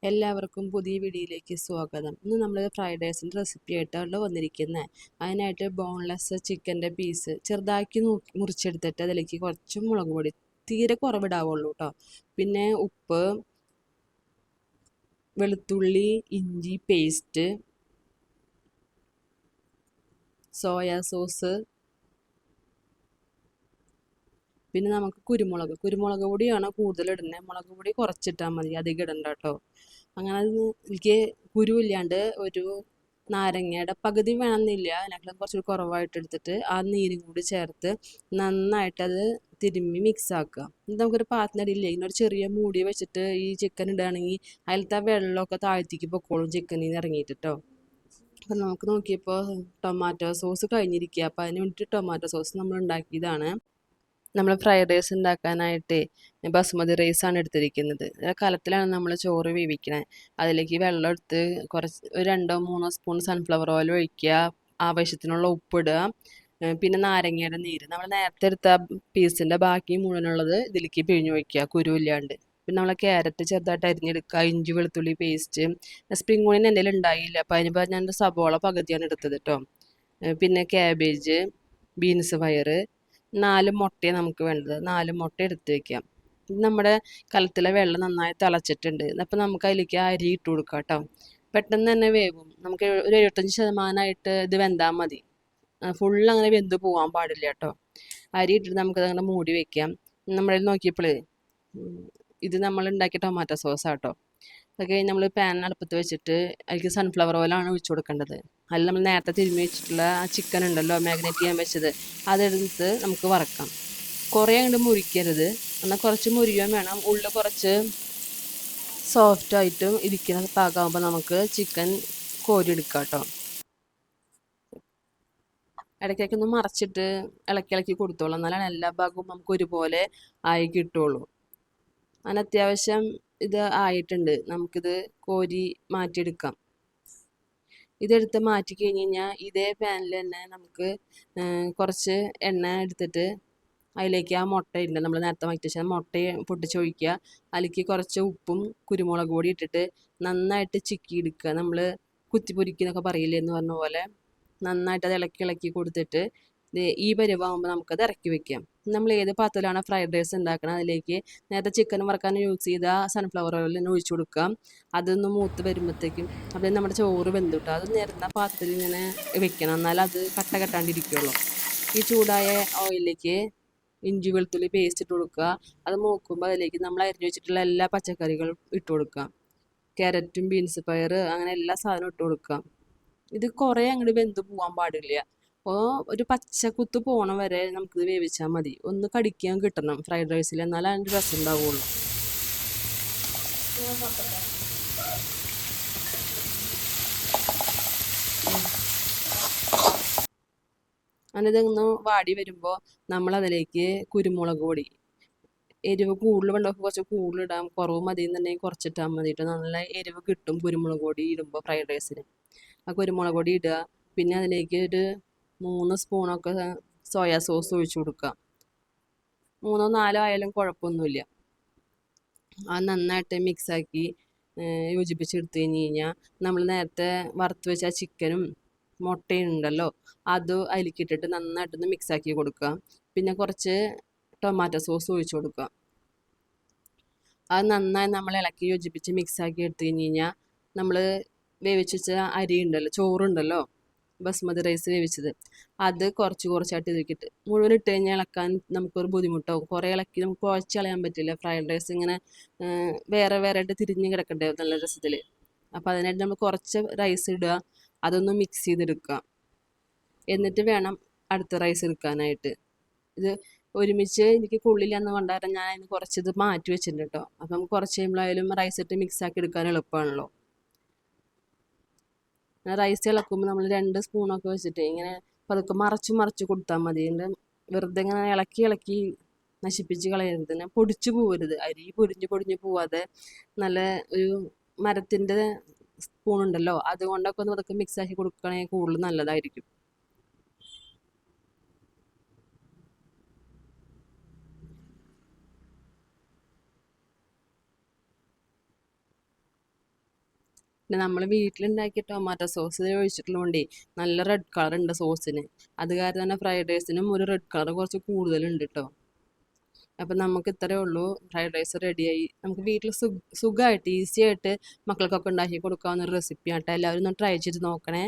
എല്ലാവർക്കും പുതിയ വീഡിയോയിലേക്ക് സ്വാഗതം. ഇന്ന് നമ്മൾ ഫ്രൈഡ് റൈസിൻ്റെ റെസിപ്പി ആയിട്ടാണ് വന്നിരിക്കുന്നത്. അതിനായിട്ട് ബോൺലെസ് ചിക്കൻ്റെ പീസ് ചെറുതാക്കി മുറിച്ചെടുത്തിട്ട് അതിലേക്ക് കുറച്ച് മുളക് പൊടി തീരെ കുറവിടാവുള്ളൂ കേട്ടോ. പിന്നെ ഉപ്പ്, വെളുത്തുള്ളി, ഇഞ്ചി പേസ്റ്റ്, സോയാ സോസ്, പിന്നെ നമുക്ക് കുരുമുളക് പൊടിയാണ് കൂടുതൽ ഇടുന്നത്. മുളക് പൊടി കുറച്ചിട്ടാൽ മതി, അധികം ഇടണ്ട കേട്ടോ. അങ്ങനെ എനിക്ക് കുരുവില്ലാണ്ട് ഒരു നാരങ്ങയുടെ പകുതി വേണമെന്നില്ല, അതിനേക്കാളും കുറച്ച് കുറവായിട്ട് എടുത്തിട്ട് ആ നീരും കൂടി ചേർത്ത് നന്നായിട്ടത് തിരുമ്മി മിക്സ് ആക്കുക. ഇത് നമുക്കൊരു പാത്രത്തിനടിയില്ലേ ഇങ്ങനൊരു ചെറിയ മൂടി വെച്ചിട്ട് ഈ ചിക്കൻ ഇടുകയാണെങ്കിൽ അതിലത്തെ ആ വെള്ളമൊക്കെ താഴ്ത്തിക്ക് പൊക്കോളും ചിക്കനിൽ നിന്ന് ഇറങ്ങിയിട്ട് കേട്ടോ. അപ്പം നമുക്ക് നോക്കിയപ്പോൾ ടൊമാറ്റോ സോസ് കഴിഞ്ഞിരിക്കുക. അപ്പോൾ അതിന് വേണ്ടിയിട്ട് ടൊമാറ്റോ സോസ് നമ്മൾ ഉണ്ടാക്കിയതാണ്. നമ്മൾ ഫ്രൈഡ് റൈസ് ഉണ്ടാക്കാനായിട്ട് ബസുമതി റൈസാണ് എടുത്തിരിക്കുന്നത്. കലത്തിലാണ് നമ്മൾ ചോറ് വേവിക്കുന്നത്. അതിലേക്ക് വെള്ളം എടുത്ത് കുറച്ച് ഒരു 2-3 സ്പൂൺ സൺഫ്ലവർ ഓയിൽ ഒഴിക്കുക, ആവശ്യത്തിനുള്ള ഉപ്പിടുക, പിന്നെ നാരങ്ങയുടെ നീര് നമ്മൾ നേരത്തെ എടുത്ത പീസിൻ്റെ ബാക്കി മുഴുവനുള്ളത് ഇതിലേക്ക് പിഴിഞ്ഞ് ഒഴിക്കുക കുരുവില്ലാണ്ട്. പിന്നെ നമ്മൾ ക്യാരറ്റ് ചെറുതായിട്ട് അരിഞ്ഞെടുക്കുക, ഇഞ്ചി വെളുത്തുള്ളി പേസ്റ്റ്, സ്പ്രിംഗ് ഓണിയൻ എൻ്റെ ഉണ്ടായില്ല അപ്പോൾ അതിന് ഞാൻ സബോള പകുതിയാണ് എടുത്തത് കേട്ടോ. പിന്നെ ക്യാബേജ്, ബീൻസ് പയറ്, 4 മുട്ടയാണ് നമുക്ക് വേണ്ടത്. 4 മുട്ട എടുത്ത് വയ്ക്കാം. നമ്മുടെ കലത്തിലെ വെള്ളം നന്നായി തിളച്ചിട്ടുണ്ട്. അപ്പോൾ നമുക്ക് അതിലേക്ക് അരി ഇട്ട് കൊടുക്കാം കേട്ടോ. പെട്ടെന്ന് തന്നെ വേവും. നമുക്ക് ഒരു 75% ഇത് വെന്താൽ മതി. ഫുള്ള് അങ്ങനെ വെന്ത് പോകാൻ പാടില്ല കേട്ടോ. അരി ഇട്ടിട്ട് നമുക്കതങ്ങനെ മൂടി വയ്ക്കാം. നമ്മളിൽ നോക്കിയപ്പോഴേ ഇത് നമ്മൾ ഉണ്ടാക്കിയ ടൊമാറ്റോ സോസാണ് കേട്ടോ. അത് കഴിഞ്ഞ് നമ്മൾ പാൻ അടുപ്പത്ത് വെച്ചിട്ട് അതിലേക്ക് സൺഫ്ലവർ ഓയിലാണ് ഒഴിച്ചു കൊടുക്കേണ്ടത്. അതിൽ നമ്മൾ നേരത്തെ തിരുമ്മി വെച്ചിട്ടുള്ള ആ ചിക്കൻ ഉണ്ടല്ലോ മാഗ്നേറ്റ് ചെയ്യാൻ വെച്ചത്, അതെടുത്ത് നമുക്ക് വറക്കാം. കുറേ അങ്ങോട്ട് മുരിക്കരുത്, എന്നാൽ കുറച്ച് മുരിയാൻ വേണം. ഉള്ളിൽ കുറച്ച് സോഫ്റ്റായിട്ടും ഇരിക്കുന്ന പാകമാകുമ്പോൾ നമുക്ക് ചിക്കൻ കോരിയെടുക്കാം കേട്ടോ. ഇടയ്ക്കൊന്ന് മറച്ചിട്ട് ഇളക്കി കൊടുത്തോളാം, എന്നാലാണ് എല്ലാ ഭാഗവും നമുക്ക് ഒരുപോലെ ആയി കിട്ടുള്ളൂ. അങ്ങനെ അത്യാവശ്യം ഇത് ആയിട്ടുണ്ട്. നമുക്കിത് കോരി മാറ്റിയെടുക്കാം. ഇതെടുത്ത് മാറ്റി കഴിഞ്ഞ് കഴിഞ്ഞാൽ ഇതേ പാനിൽ തന്നെ നമുക്ക് കുറച്ച് എണ്ണ എടുത്തിട്ട് അതിലേക്ക് ആ മുട്ട ഉണ്ട് നമ്മൾ നേരത്തെ മാറ്റി വെച്ചാൽ മുട്ട പൊട്ടിച്ചൊഴിക്കുക. അതിലേക്ക് കുറച്ച് ഉപ്പും കുരുമുളക് പൊടി ഇട്ടിട്ട് നന്നായിട്ട് ചിക്കി എടുക്കുക. നമ്മൾ കുത്തിപ്പൊരിക്കുന്നൊക്കെ പറയില്ലേ എന്ന് പറഞ്ഞ പോലെ നന്നായിട്ട് അത് ഇളക്കി കൊടുത്തിട്ട് ഈ പരിവാകുമ്പോൾ നമുക്കത് ഇറക്കി വെക്കാം. നമ്മൾ ഏത് പാത്രത്തിലാണ് ഫ്രൈഡ് റൈസ് ഉണ്ടാക്കണം അതിലേക്ക് നേരത്തെ ചിക്കൻ വറക്കാൻ യൂസ് ചെയ്ത സൺഫ്ലവർ ഓയിൽ തന്നെ ഒഴിച്ചു കൊടുക്കാം. അതൊന്ന് മൂത്ത് വരുമ്പോഴത്തേക്കും അപ്പോൾ നമ്മുടെ ചോറ് വെന്തിട്ട് അത് നേരത്തെ പാത്രത്തിൽ ഇങ്ങനെ വെക്കണം, എന്നാലും അത് കട്ടാണ്ടിരിക്കുള്ളൂ. ഈ ചൂടായ ഓയിലിലേക്ക് ഇഞ്ചി വെളുത്തുള്ളി പേസ്റ്റ് ഇട്ട് കൊടുക്കുക. അത് മൂക്കുമ്പോൾ അതിലേക്ക് നമ്മൾ അരിഞ്ഞു വെച്ചിട്ടുള്ള എല്ലാ പച്ചക്കറികളും ഇട്ട് കൊടുക്കാം. ക്യാരറ്റും ബീൻസ് പയർ അങ്ങനെ എല്ലാ സാധനവും ഇട്ട് കൊടുക്കാം. ഇത് കുറേ അങ്ങോട്ട് വെന്ത് പോകാൻ പാടില്ല. അപ്പോൾ ഒരു പച്ചക്കുത്ത് പോണ വരെ നമുക്കിത് വേവിച്ചാൽ മതി. ഒന്ന് കടിക്കാൻ കിട്ടണം ഫ്രൈഡ് റൈസിൽ, എന്നാലും അതിൻ്റെ രസം ഉണ്ടാവുള്ളൂ. അതിതൊന്ന് വാടി വരുമ്പോൾ നമ്മളതിലേക്ക് കുരുമുളക് പൊടി, എരിവ് കൂടുതൽ വേണ്ടവർക്ക് കുറച്ച് കൂടുതലിടാം, കുറവ് മതി എന്നുണ്ടെങ്കിൽ കുറച്ചിട്ടാൽ മതിയിട്ട്. നല്ല എരിവ് കിട്ടും കുരുമുളക് പൊടി ഇടുമ്പോൾ ഫ്രൈഡ് റൈസിന്. ആ കുരുമുളക് പൊടി ഇടുക. പിന്നെ അതിലേക്ക് ഒരു 3 സ്പൂണൊക്കെ സോയാ സോസ് ഒഴിച്ചു കൊടുക്കുക. 3-4 ആയാലും കുഴപ്പമൊന്നുമില്ല. അത് നന്നായിട്ട് മിക്സാക്കി യോജിപ്പിച്ചെടുത്ത് കഴിഞ്ഞ് കഴിഞ്ഞാൽ നമ്മൾ നേരത്തെ വറുത്ത് വെച്ച ചിക്കനും മുട്ടയും ഉണ്ടല്ലോ അത് അതിലേക്ക് ഇട്ടിട്ട് നന്നായിട്ടൊന്ന് മിക്സാക്കി കൊടുക്കുക. പിന്നെ കുറച്ച് ടൊമാറ്റോ സോസ് ഒഴിച്ചു കൊടുക്കുക. അത് നന്നായി നമ്മൾ ഇളക്കി യോജിപ്പിച്ച് മിക്സാക്കി എടുത്തു കഴിഞ്ഞ് കഴിഞ്ഞാൽ നമ്മൾ വേവിച്ച് വെച്ച അരി ഉണ്ടല്ലോ, ചോറുണ്ടല്ലോ ബസ്മതി റൈസ് വേവിച്ചത്, അത് കുറച്ചായിട്ട് ഇതിലേക്കിട്ട് മുഴുവൻ ഇട്ട് കഴിഞ്ഞാൽ ഇളക്കാൻ നമുക്കൊരു ബുദ്ധിമുട്ടാവും. കുറേ ഇളക്കി നമുക്ക് കുഴച്ച് കളയാൻ പറ്റില്ല. ഫ്രൈഡ് റൈസ് ഇങ്ങനെ വേറെ ആയിട്ട് തിരിഞ്ഞ് കിടക്കണ്ടേ നല്ല രസത്തിൽ. അപ്പോൾ അതിനായിട്ട് നമ്മൾ കുറച്ച് റൈസ് ഇടുക, അതൊന്ന് മിക്സ് ചെയ്തെടുക്കുക. എന്നിട്ട് വേണം അടുത്ത റൈസ് എടുക്കാനായിട്ട്. ഇത് ഒരുമിച്ച് എനിക്ക് കൊള്ളില്ലെന്ന് കൊണ്ടായിരുന്നു ഞാൻ അതിന് കുറച്ചിത് മാറ്റി വെച്ചിട്ടുണ്ട് കേട്ടോ. അപ്പം നമുക്ക് കുറച്ച് കഴിയുമ്പോഴായാലും റൈസ് ഇട്ട് മിക്സാക്കി എടുക്കാൻ എളുപ്പമാണല്ലോ. റൈസ് ഇളക്കുമ്പോൾ നമ്മൾ 2 സ്പൂണൊക്കെ വെച്ചിട്ട് ഇങ്ങനെ പതുക്കെ മറച്ച് കൊടുത്താൽ മതി. വെറുതെ ഇങ്ങനെ ഇളക്കി നശിപ്പിച്ച് കളയരുത്, പൊടിച്ചു പോകരുത്. അരി പൊടിഞ്ഞു പോവാതെ നല്ല ഒരു മരത്തിൻ്റെ സ്പൂണുണ്ടല്ലോ അതുകൊണ്ടൊക്കെ ഒന്ന് പതുക്കെ മിക്സാക്കി കൊടുക്കുകയാണെങ്കിൽ കൂടുതൽ നല്ലതായിരിക്കും. പിന്നെ നമ്മൾ വീട്ടിലുണ്ടാക്കിയ ടൊമാറ്റോ സോസ് ഒഴിച്ചിട്ടുള്ളതുകൊണ്ടേ നല്ല റെഡ് കളർ ഉണ്ട് സോസിന്. അത് കാരണം തന്നെ ഫ്രൈഡ് റൈസിനും ഒരു റെഡ് കളർ കുറച്ച് കൂടുതലുണ്ട് കേട്ടോ. അപ്പം നമുക്ക് ഇത്രയേ ഉള്ളൂ. ഫ്രൈഡ് റൈസ് റെഡിയായി. നമുക്ക് വീട്ടിൽ സുഖമായിട്ട് ഈസി ആയിട്ട് മക്കൾക്കൊക്കെ ഉണ്ടാക്കി കൊടുക്കാവുന്ന ഒരു റെസിപ്പിയാണ് കേട്ടോ. എല്ലാവരും ഒന്ന് ട്രൈ ചെയ്ത് നോക്കണേ.